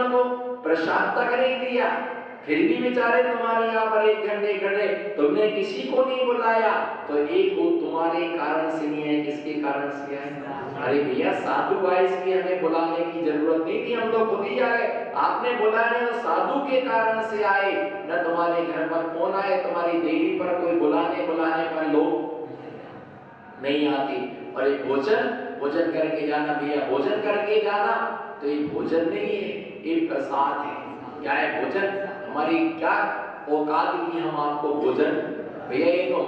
को प्रसाद तक नहीं दिया, फिर भी बेचारे तुम्हारे यहाँ पर 1 घंटे खड़े, तुमने किसी को नहीं बुलाया, तो एक वो तुम्हारे कारण से नहीं है, किसके कारण से है? अरे भैया साधु आए, इसलिए हमें बुलाने की जरूरत नहीं थी, हम लोग खुद ही आ गए। आपने बुलाया तो साधु के कारण से आए, न तुम्हारे घर पर कौन आए, तुम्हारी देवी पर कोई बुलाने पर लोग नहीं आती। और ये भोजन करके जाना भैया, भोजन करके जाना, तो ये भोजन नहीं है, ये प्रसाद है। क्या है भोजन? हमारी क्या औकात की हम आपको भोजन? भैया ये तो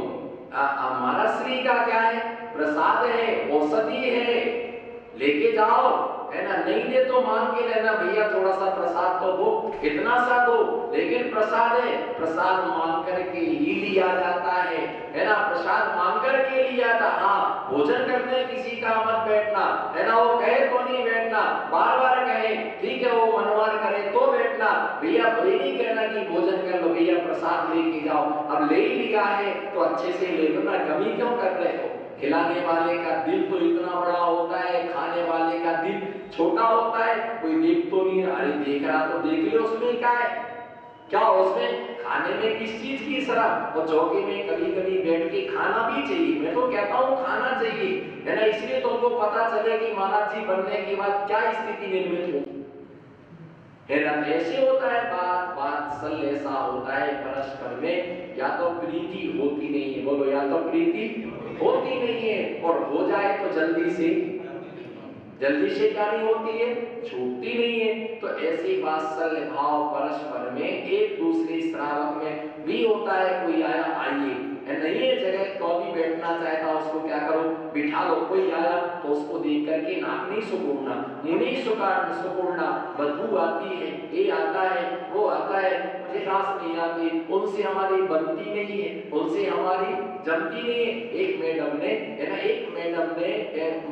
हमारा श्री का क्या है? प्रसाद है, औषधि है, लेके जाओ, है ना। नहीं दे तो मांग के लेना भैया, थोड़ा सा प्रसाद तो दो, कितना सा दो, लेकिन प्रसाद है, प्रसाद मांग करके ही लिया जाता है ना। प्रसाद मांग करके लिया था। हाँ, भोजन करने किसी का मत बैठना, है ना, वो कहे तो नहीं बैठना, बार बार कहे ठीक है, वो मनवार करे तो बैठना। भैया ये नहीं कहना कि भोजन कर लो, भैया प्रसाद लेके जाओ। अब ले ही लिया है तो अच्छे से ले लो ना, कमी क्यों कर रहे हो? खिलाने वाले का दिल तो इतना बड़ा होता है, खाने वाले का दिल छोटा होता है। कोई देख तो नहीं, अरे देख रहा तो देख लो, उसमें क्या है? क्या उसमें खाने में किस चीज की शराब? और चौके में कभी कभी बैठ के खाना भी चाहिए, मैं तो कहता हूँ खाना चाहिए, है ना। इसलिए तुमको पता चले कि महाराज जी बनने के बाद क्या स्थिति निर्मित होगी, है ना। ऐसे होता है, बात सल ऐसा होता है परस्पर में, या तो प्रीति होती नहीं है, बोलो, या तो प्रीति होती नहीं है, और हो जाए तो जल्दी से क्या नहीं होती है? छूटती नहीं है। तो ऐसी वात्सल्य भाव परस्पर में एक दूसरे श्रावक में भी होता है। कोई आया, आइए, नहीं है जगह तो भी बैठना चाहता, उसको क्या करो, बिठा लो। कोई आया तो उसको देख करके नाक नहीं सुकुड़ना, मुंह नहीं सुकुड़ना, बदबू आती है, ये आता है, वो आता है, मुझे रास नहीं आती, उनसे हमारी बनती नहीं है, उनसे हमारी जमती नहीं है। एक मैडम ने, है ना,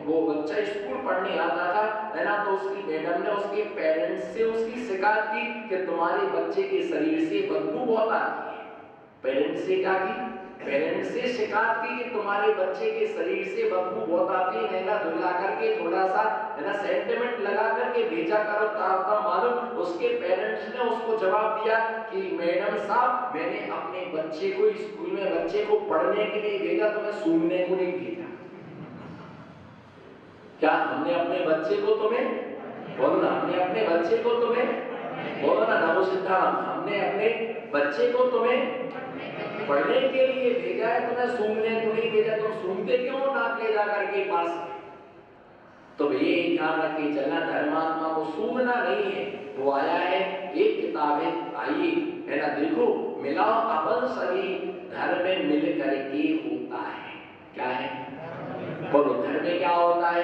वो बच्चा स्कूल पढ़ने आता था, है ना, तो उसकी मैडम ने उसके पेरेंट्स से उसकी शिकायत की कि तुम्हारे बच्चे के शरीर से बदबू बहुत आती है। पेरेंट्स से क्या की? पेरेंट्स से शिकायत की कि तुम्हारे बच्चे के शरीर से बदबू बहुत आती है, नहला धुला करके थोड़ा सा, है ना, सेंटीमेंट लगा करके भेजा करो ताकि मालूम। उसके पेरेंट्स ने उसको जवाब दिया कि मैडम साहब, मैंने अपने बच्चे को स्कूल में बच्चे को पढ़ने के लिए भेजा, तो मैं सूंघने को नहीं भेजा। क्या हमने अपने बच्चे को तुम्हें, बोलो ना, हमने अपने बच्चे को तुम्हें, बोलो ना, नमो सिद्धाराम, हमने अपने बच्चे को तुम्हें पढ़ने के लिए भेजा है, तुम्हें सूंघने को नहीं भेजा। तुम सूंघते क्यों नाक ले जाकर के पास? तो ये ध्यान रखिए चलना, धर्मात्मा को सूंघना नहीं है। वो आया है, एक किताब है, आइए, है ना, देखो, मिलाओ अपन सभी धर्म में मिल करके होता है। क्या है? बोलो, धर्म में क्या होता है?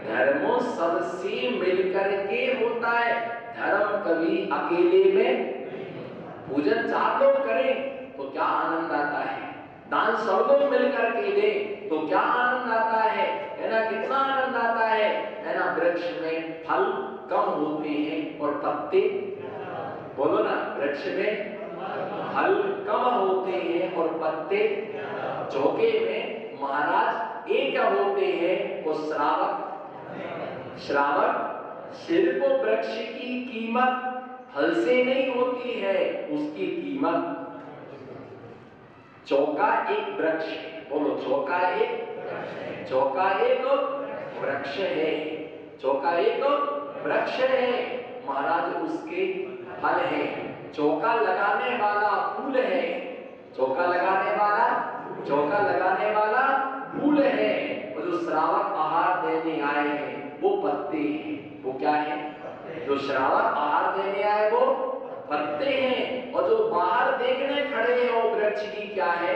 धर्मों सबसे मिलकर के होता है। धर्म कभी अकेले में, पूजन 4 लोग करें तो क्या आनंद आता है, दान 100 लोग मिलकर के दे तो क्या आनंद आता है ना, कितना आनंद आता है ना। वृक्ष में फल कम होते हैं और पत्ते, बोलो ना, वृक्ष में फल कम होते हैं और पत्ते, चौके में महाराज एक होते हैं, वो श्रावक। सिर्फ वृक्ष की कीमत फल से नहीं होती है, उसकी कीमत, चौका एक वृक्ष है, बोलो, चौका एक वृक्ष है, चौका एक वृक्ष है महाराज, उसके फल है। चौका लगाने वाला फूल है, चौका लगाने वाला फूल है। और जो श्रावक आहार देने आए हैं वो पत्ते हैं। वो क्या है? जो श्रावक आहार देने आए वो पत्ते हैं, और जो बाहर देखने खड़े हैं वो वृक्ष की क्या है?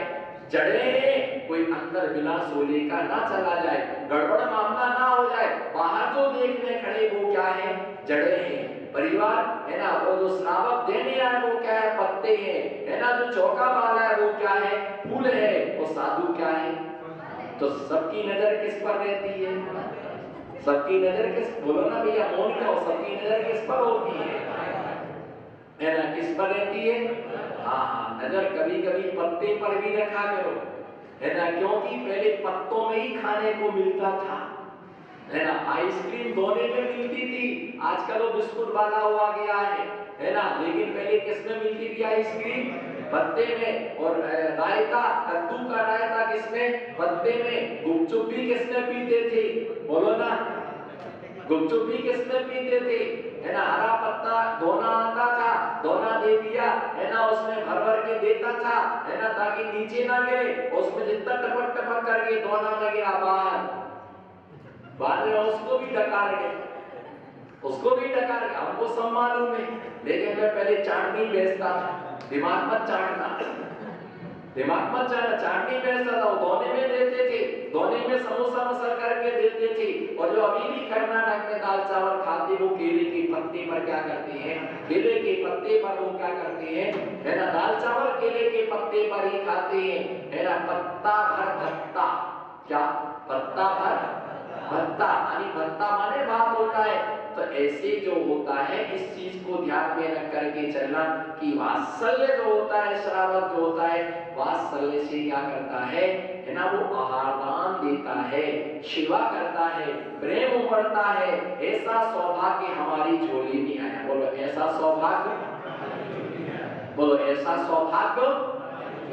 जड़ें हैं। कोई अंदर बिना सोले का ना चला जाए, गड़बड़ मामला ना हो जाए, बाहर जो देखने खड़े वो क्या है? जड़ें हैं। परिवार है ना, वो जो श्रावक देने आए वो क्या है? पत्ते हैं, है ना। जो चौका वाला है वो क्या है? फूल है। वो साधु क्या है? तो सबकी नजर किस पर रहती है? सबकी नजर किस, बोलो ना भैया, मौन क्या हो, सबकी नजर किस पर होती है ना, किस पर रहती है? हाँ, नजर कभी कभी पत्ते पर भी रखा करो, है ना, क्योंकि पहले पत्तों में ही खाने को मिलता था, है ना। आइसक्रीम दोने में मिलती थी, आजकल वो बिस्कुट वाला हुआ गया है ना। लेकिन पहले किस में मिलती थी आइसक्रीम? पत्ते में। और रायता, कद्दू का रायता किसमें? पत्ते में। गुपचुप भी किसमें पीते थे? बोलो ना, गुपचुप भी किसमें पीते थे? है ना। हरा पत्ता धोना आता था, धोना दे दिया, है ना, उसमें भर भर के देता था, है ना, ताकि नीचे ना गिरे। उसमें जितना टपक टपक करके धोना ना गिरा बाहर, बाद में उसको भी डकार गए, उसको भी डकार गया। हमको सब मालूम है, लेकिन मैं पहले चाटनी बेचता था। दिमाग मत चाटना, दिमाग मत चाटना। चाटनी बेचता था, वो धोने में देते थे, धोने में समोसा मसल करके देते थे। और जो अभी भी कर्नाटक में दाल चावल खाते, वो केले के पत्ते पर क्या करते हैं? केले के पत्ते पर वो क्या करते हैं? है ना, दाल चावल केले के पत्ते पर ही खाते हैं, है ना। पत्ता भर भत्ता, क्या? पत्ता भर भत्ता, यानी भत्ता माने भात होता है। तो ऐसे जो होता है, इस चीज को ध्यान में रख करके चलना कि वात्सल्य जो होता है, श्रावक जो होता है, वात्सल्य से क्या करता है ना, वो आहार दान देता है, सेवा करता है, प्रेम उमड़ता है। ऐसा सौभाग्य हमारी झोली में आया। बोलो ऐसा सौभाग्य, बोलो ऐसा सौभाग्य,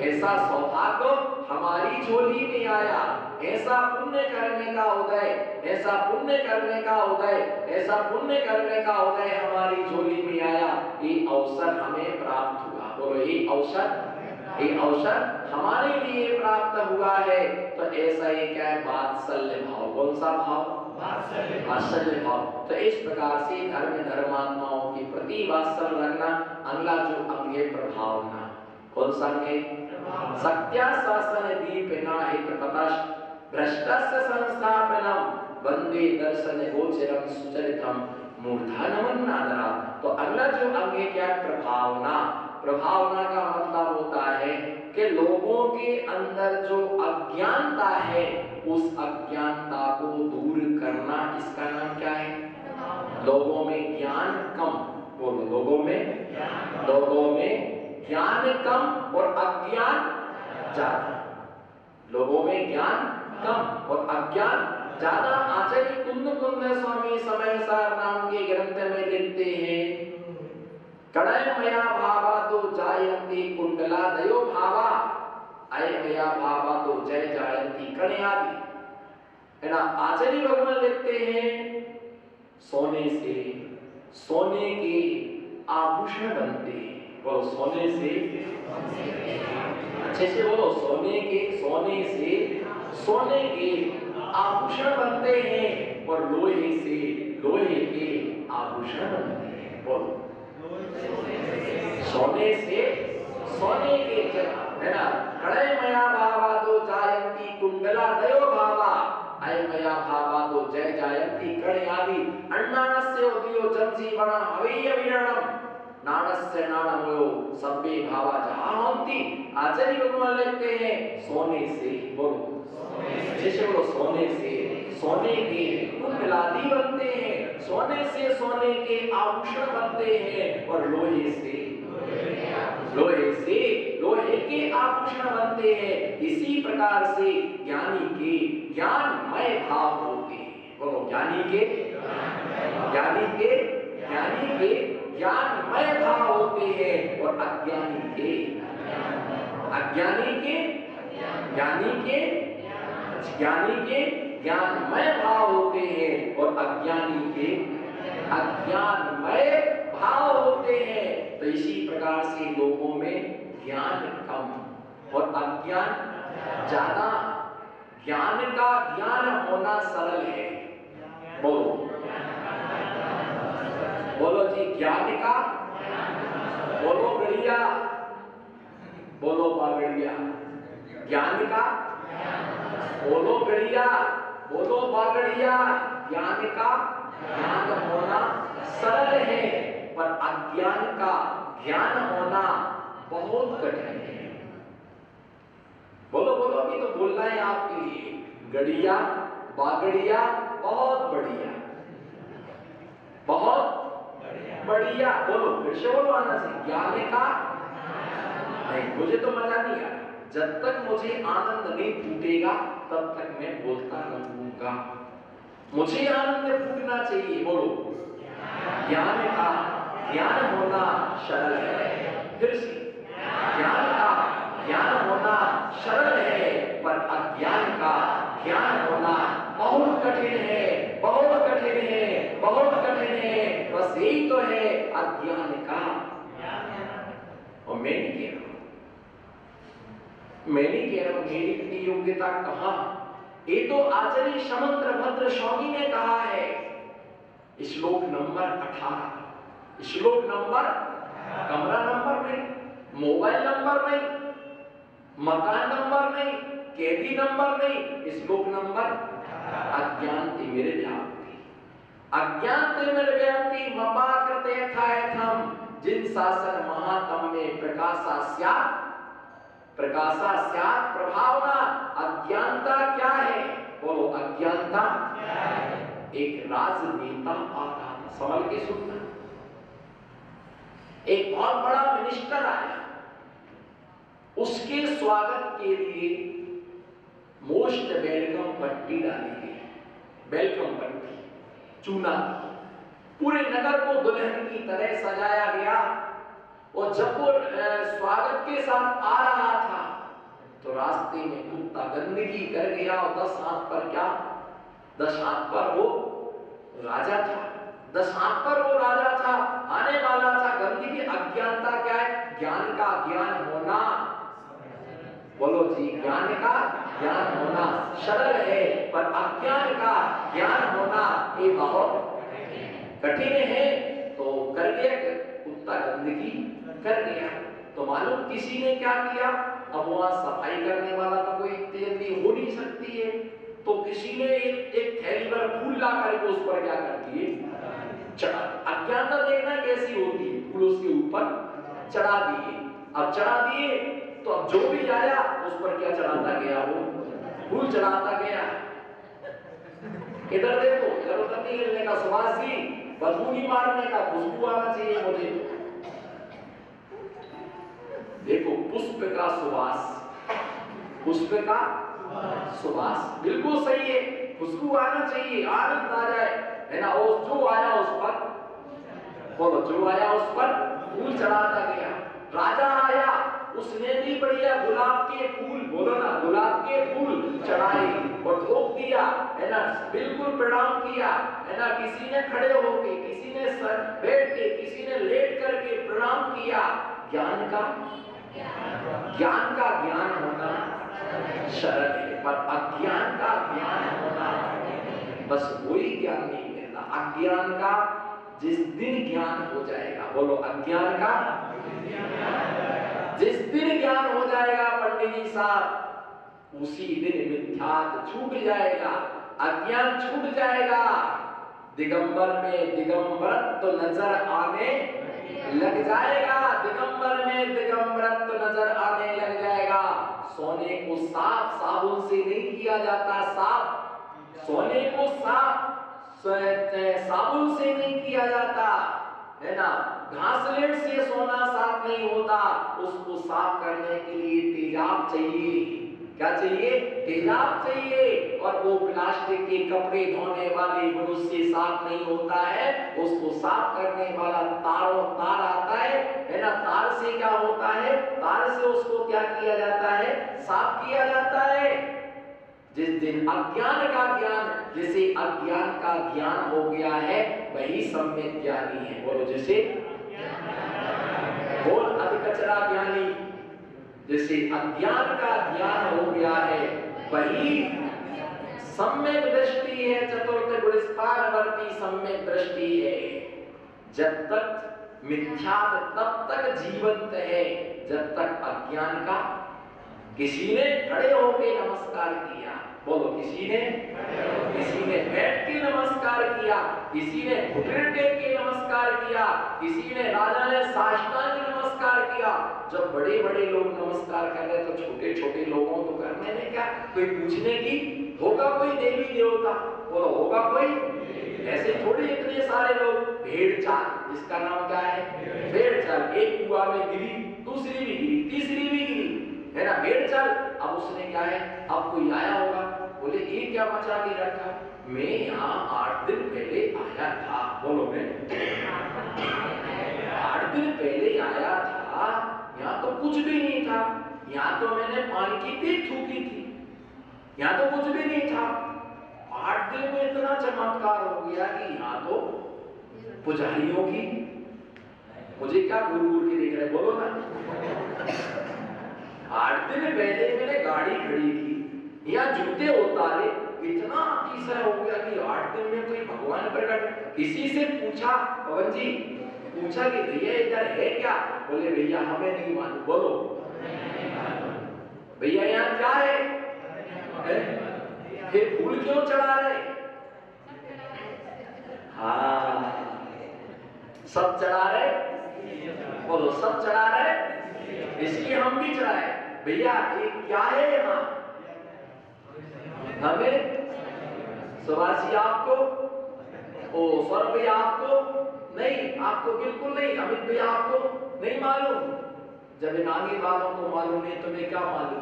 ऐसा सौभाग्य हमारी झोली में आया। ऐसा पुण्य करने का उदय, ऐसा पुण्य करने का उदय, ऐसा पुण्य करने का उदय हमारी झोली में आया। ये अवसर हमें प्राप्त हुआ। बोलो ये अवसर, ये अवसर हमारे लिए प्राप्त हुआ है। तो ऐसा ये क्या है? वात्सल्य भाव। कौन सा भाव? वात्सल्य भाव। तो इस प्रकार से धर्म धर्मात्माओं के प्रति वात्सल्य रखना। अगला जो अंग है प्रभावना। कौन सा अंग है? सत्या शासन दीपिना हित पतश भ्रष्टस्य संस्थापनम वंदे दर्शन गोचरम सुचरितम मूर्धनमन नादरा। तो अगला जो अंग है क्या? प्रभावना। प्रभावना का मतलब होता है कि लोगों के अंदर जो अज्ञानता है, उस अज्ञानता को दूर करना, इसका नाम क्या है? लोगों में ज्ञान कम। बोलो लोगों में, लोगों में ज्ञान कम और अज्ञान ज्यादा। लोगों में ज्ञान कम और अज्ञान ज्यादा। आचार्य कुंद कुंद स्वामी समय सार नाम के ग्रंथ में लिखते हैं, कणय मया भावा तो जायन्ति कुंडला दयो भावा, अय मया भावा तो जय जायन्ति कणयादि। है ना। आचार्य भगवान लिखते हैं, सोने से सोने के आभूषण बनते हैं। बोलो सोने से, अच्छे से बोलो, सोने के, सोने से सोने के आभूषण बनते हैं और लोहे से लोहे के आभूषण बनते हैं। बोलो सोने से सोने के, है ना। कड़य मया भावा दो जायन्ति कुंडला दयो भावा, अय मया भावा दो जय जायन्ति कणयादि। अन्नानस्य उदयो जंजीवण हवैय विरणम नाणस्य नाणमयो सब्बे भावा जहांति। आचार्य भगवान लिखते हैं सोने से, बोलो जैसे बोलो, सोने से सोने के कुंडलादि बनते हैं, सोने से सोने के आभूषण बनते हैं और लोहे से लोहे के आभूषण बनते हैं। इसी प्रकार से ज्ञानी के ज्ञानमय भाव होते हैं। बोलो ज्ञानी के, ज्ञानी के, ज्ञानी के ज्ञानमय भाव होते हैं और अज्ञानी के, अज्ञानी के, ज्ञानी के, ज्ञानी के ज्ञानमय भाव होते हैं और अज्ञानी के अज्ञानमय भाव होते हैं। तो इसी प्रकार से लोगों में ज्ञान कम और अज्ञान ज्यादा। ज्ञान का ज्ञान होना सरल है। बोलो बोलो जी, ज्ञान का, बोलो बढ़िया, बोलो बागड़िया, ज्ञान का, बोलो बढ़िया, बोलो बागड़िया। ज्ञान का ज्ञान होना सरल है, पर अज्ञान का ज्ञान होना बहुत कठिन है। बोलो बोलो, अभी तो बोलना है आपके लिए। गड़िया बागड़िया, बहुत बढ़िया, बहुत बढ़िया। बोलो फिर से बोलो, आना से। ज्ञान का नहीं, मुझे तो मजा नहीं आ रहा। जब तक मुझे आनंद नहीं टूटेगा तब तक मैं बोलता रहूंगा। मुझे आनंद फूटना चाहिए, बोलो ज्ञान का ज्ञान होना सरल है। फिर से ज्ञान का ज्ञान होना सरल है, पर अज्ञान का ज्ञान होना बहुत कठिन है, बहुत कठिन है, बहुत कठिन है। बस यही तो है अज्ञान का। और मैं नहीं कह रहा हूं, मैं नहीं कह रहा हूं मेरी इतनी योग्यता कहां। ये तो आचार्य समंत्र भद्र स्वामी ने कहा है, श्लोक नंबर 18। श्लोक नंबर, कमरा नंबर नहीं, मोबाइल नंबर नहीं, मकान नंबर नहीं, कैदी नंबर नहीं, श्लोक नंबर अज्ञानते मेरे व्याप्ति, अज्ञानते मेरे व्याप्ति ममा कृते यथायथम जिन शासन महात्म में प्रकाशा स्यात् प्रभावना। अज्ञानता क्या है, बोलो अज्ञानता क्या है। एक राजनेता आ रहा था, संभल के सुनना। एक बहुत बड़ा मिनिस्टर आया, उसके स्वागत के लिए मोस्ट वेलकम पट्टी डाली गई, वेलकम पट्टी चूना, पूरे नगर को दुल्हन की तरह सजाया गया। और जब वो स्वागत के साथ आ रहा था तो रास्ते में कुत्ता गंदगी कर गया। और 10 हाथ पर क्या, 10 हाथ पर वो राजा था, 10 हाथ पर वो राजा था, आने वाला था। गंदगी, अज्ञानता क्या है, ज्ञान का ज्ञान होना, बोलो जी ज्ञान का ज्ञान होना सरल है, पर अज्ञान का ज्ञान होना ये बहुत कठिन है। तो कर गया कुत्ता, गंदगी कर गया। तो मालूम किसी ने क्या किया, अब वहां सफाई करने वाला तो कोई जल्दी हो नहीं सकती है, तो किसी ने एक थैली पर फूल ला करके उस पर क्या कर दिए, चढ़ा। अज्ञानता देखना कैसी होती है, फूल उसके ऊपर चढ़ा दिए। अब चढ़ा दिए तो अब जो भी आया उस पर क्या चढ़ाता गया, वो फूल चढ़ाता गया। इधर देखो, इधर उधर नहीं हिलने का, सुभाष जी बदबू नहीं मारने का, खुशबू आना चाहिए मुझे। देखो पुष्प का सुवास, पुष्प का सुवास बिल्कुल सही है, खुशबू आना चाहिए, आनंद आ जाए, है ना। और जो आया उस पर, बोलो जो आया उस पर फूल चढ़ाता गया। राजा आया, उसने भी बढ़िया गुलाब के फूल, बोलो ना गुलाब के फूल चढ़ाए और धोख दिया, है ना, बिल्कुल प्रणाम किया, है ना। किसी ने खड़े होके, किसी ने सर बैठ के, किसी ने लेट करके प्रणाम किया। ज्ञान का ज्ञान होना सरल है, पर अज्ञान का ज्ञान होना बस वही ज्ञान नहीं मिलता। अज्ञान का जिस दिन ज्ञान हो जाएगा, बोलो अज्ञान का जिस दिन ज्ञान हो जाएगा पंडित जी साहब, उसी दिन मिथ्यात्व छूट जाएगा, अज्ञान छूट जाएगा। दिगंबर में दिगंबरत्व नजर आने लग जाएगा, दिगंबर में दिगंबरत्व नजर आने लग जाएगा। सोने को साफ साबुन से नहीं किया जाता, साफ सोने को साफ साबुन से नहीं किया जाता, है ना। घासलेट से सोना साफ नहीं होता, उसको साफ करने के लिए तेजाब चाहिए। क्या चाहिए, तेजाब चाहिए। और वो प्लास्टिक के कपड़े धोने वाले ब्रश से साफ नहीं होता है, उसको साफ करने वाला तार आता है ना। तार से क्या होता है, तार से उसको क्या किया जाता है, साफ किया जाता है। जिस दिन अज्ञान का ज्ञान, जिसे अज्ञान का ज्ञान हो गया है वही सम्यक ज्ञानी है। बोलो जिसे बोल अधकचरा ज्ञानी, जिसे अज्ञान का ज्ञान हो गया है वही सम्यक दृष्टि है, चतुर्थ गुणस्थानवर्ती सम्यक दृष्टि है। जब तक मिथ्यात्व तब तक जीवंत है जब तक अज्ञान का। किसी ने खड़े होकर नमस्कार किया, बोलो किसी ने बैठ के नमस्कार किया, किसी ने घुटने टेक के नमस्कार किया, किसी ने राजा ने साष्टांग नमस्कार किया। जब बड़े बड़े लोग नमस्कार कर रहे तो छोटे छोटे लोगों तो करने में क्या, कोई पूछने की होगा कोई देवी देवता, बोलो होगा कोई, ऐसे थोड़ी इतने सारे लोग। भेड़ चाल, जिसका नाम क्या है भेड़ चाल, एक कुआं में गिरी, दूसरी भी गिरी, तीसरी भी गिरी, है ना भेड़ चाल। अब उसने क्या है, अब कोई आया होगा, बोले ये क्या मचा के रखा, मैं यहाँ यहाँ तो मैंने पानी की पीक थूकी थी, यहाँ तो कुछ भी नहीं था। 8 दिन में इतना चमत्कार हो गया कि यहाँ तो पुजारियों की, मुझे क्या घूर घूर के देख रहे, बोलो ना। 8 दिन पहले मैंने गाड़ी खड़ी की, यहाँ जूते उतारे, इतना अतिशय हो गया कि 8 दिन में कोई भगवान प्रकट। किसी से पूछा, पवन जी पूछा कि भैया इधर है क्या? बोले भैया हमें नहीं मालूम। बोलो भैया यहाँ क्या है? फिर फूल क्यों चढ़ा रहे? हाँ सब चढ़ा रहे, बोलो सब चढ़ा रहे, इसलिए हम भी चढ़ाए। भैया ये क्या है यहाँ? हमें सुभाषी आपको, ओ सौरभ भैया आपको नहीं, आपको बिल्कुल नहीं, अमित भैया आपको नहीं मालूम। जब इन आगे वालों को मालूम नहीं तुम्हें क्या मालूम?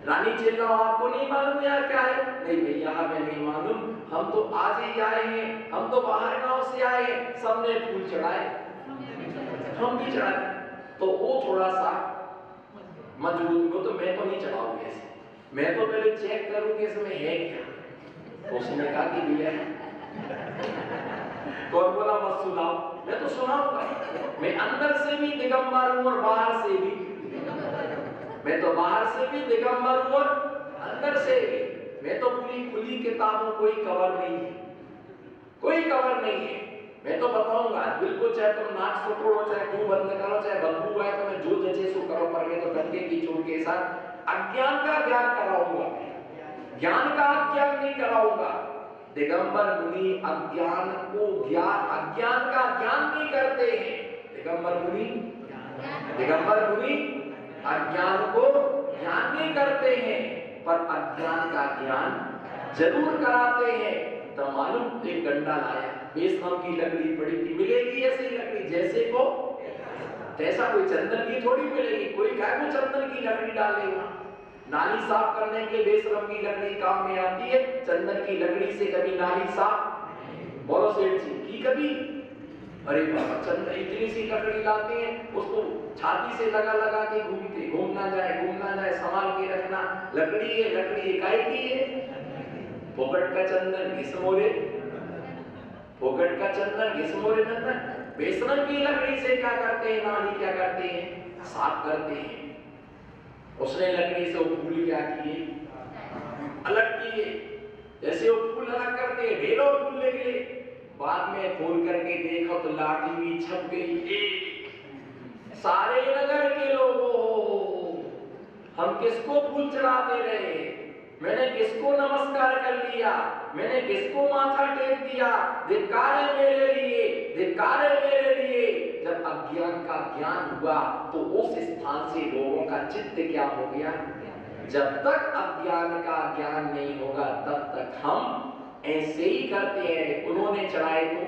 रानी चिल्लाओ आपको नहीं मालूम यार क्या है? नहीं भैया हमें नहीं मालूम, हम तो आज ही आए हैं, हम तो बाहर गांव से आए हैं। सबने फूल चढ़ाए, हम भी चढ़ाए। तो वो थोड़ा सा मजबूत, वो तो मैं तो नहीं चढ़ाऊंगी ऐसे, मैं तो पहले चेक करूं कि इसमें है क्या। तो उसने कहा कि भैया कौन बोला मत सुनाओ, मैं तो सुनाऊंगा। मैं अंदर से भी दिगंबर हूं और बाहर से भी, मैं तो बाहर से भी दिगंबर हूं और अंदर से भी। मैं तो पूरी खुली किताबों, कोई कवर नहीं है, कोई कवर नहीं है। मैं तो बताऊंगा बिल्कुल, चाहे तुम नाक सुटो, चाहे मुंह बंद करो, चाहे बदबू आए तो मैं जो जैसे सो करो, पर मैं तो गंगे की चोट के साथ अज्ञान का ज्ञान कराऊंगा, ज्ञान का ज्ञान नहीं कराऊंगा। दिगंबर मुनि अज्ञान को ज्ञान, अज्ञान का ज्ञान नहीं करते हैं। दिगंबर मुनि अज्ञान को ज्ञान नहीं करते हैं, पर अज्ञान का ज्ञान जरूर कराते हैं। तो मालूम एक डंडा लाया, बेसम की लकड़ी पड़ी थी, मिलेगी ऐसी लकड़ी जैसे को जैसा, कोई चंदन की थोड़ी मिलेगी। कोई काय को चंदन की लकड़ी डालेगा? नाली साफ करने के लिए बेशरम की लकड़ी काम में आती है, चंदन की लकड़ी से कभी नाली साफ बोलो सेठ जी की कभी? अरे बाबा चंदन इतनी सी लकड़ी लाते हैं, उसको छाती से लगा लगा के घूमते, घूम ना जाए संभाल के रखना। लकड़ी है, लकड़ी इकाई की है। फोकट का चंदन घिसमोरे, फोकट का चंदन घिसमोरे चंदन। बेशरम की लकड़ी से क्या करते हैं, नाली क्या करते हैं, साफ करते हैं। उसने लकड़ी से वो फूल क्या किए, अलग किए। जैसे वो फूल अलग करते हैं, ढेरों फूल निकले। बाद में खोल करके देखो तो लाठी भी छप गई। सारे नगर के लोगों, हम किसको फूल चढ़ाते रहे, मैंने किसको नमस्कार कर लिया, मैंने किसको माथा टेक दिया। धिक्कार है मेरे लिए, धिक्कार है मेरे लिए। जब अज्ञान का ज्ञान हुआ तो उस स्थान से लोगों का चित्त क्या हो गया? जब तक अज्ञान का ज्ञान नहीं होगा तब तक हम ऐसे ही करते हैं। उन्होंने चढ़ाए तो